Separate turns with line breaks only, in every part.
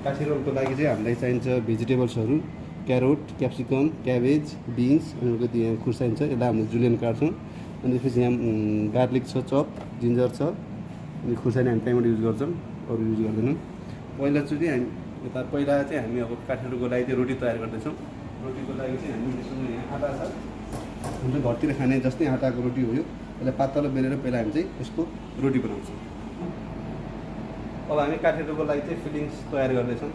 काठी रोलको लागि चाहिँ हामीलाई चाहिन्छ भेजिटेबल्सहरू, क्यारोट, क्याप्सिकम, क्याबेज, बिन्स अनि अलिकति यहाँ खुर्सानी छ, यसलाई हामीले जुलियन काट्छौँ। अनि त्यसपछि यहाँ गार्लिक छ, चप, जिन्जर छ, अनि खुर्सानी हामी त्यहीँबाट युज गर्छौँ, अरू युज गर्दैनौँ। पहिला चाहिँ हामी अब काठीको लागि चाहिँ रोटी तयार गर्दैछौँ। रोटीको लागि चाहिँ हामीसँग यहाँ आटा छ, हाम्रो घरतिर खाने जस्तै आटाको रोटी हो यो। यसलाई पातलो बेलेर पहिला हामी चाहिँ यसको रोटी बनाउँछौँ। अब हामी काठीको लागि चाहिँ फिलिङ्स तयार गर्दैछौँ।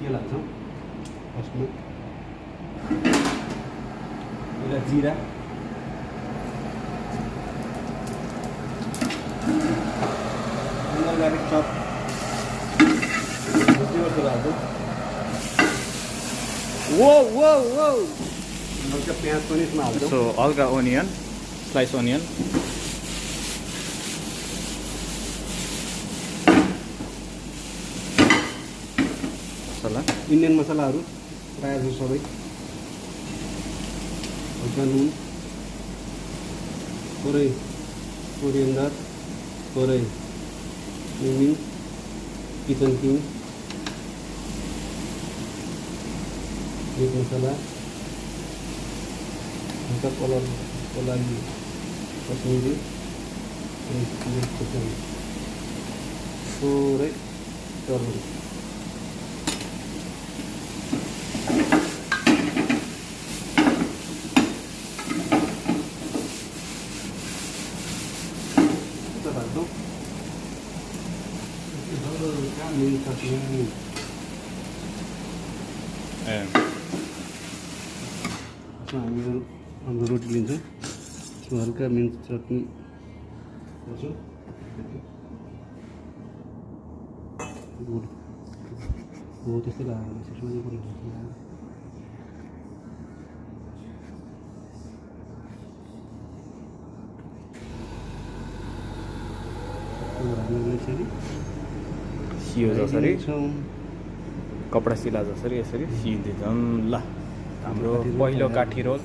तेल हाल्छौँ फर्स्टमा, एउटा जिरा, गार्लिक चप, भेजिटेबल्सहरू हाल्छौँ। हल्का प्याज पनि यसमा हाल्छौँ।
सो हल्का ओनियन, स्लाइस ओनियन, मसला,
इन्डियन मसलाहरू प्रायः जसो सबै, हल्का नुन, थोरै कोरिएन्डर, थोरै क्युमिन, किचन किङ, मिट मसला, हल्का कलरको लागि कश्मिरी, थोरै टर्मरिक। हाम्रो रोटी लिन्छौँ, त्यसमा हल्का मिन्ट चटनी गर्छौँ, हो त्यस्तै लाग्यो।
सियो जसरी कपडा सिला जसरी यसरी सिइदिन्छौँ। ल हाम्रो पहिलो काठी रोल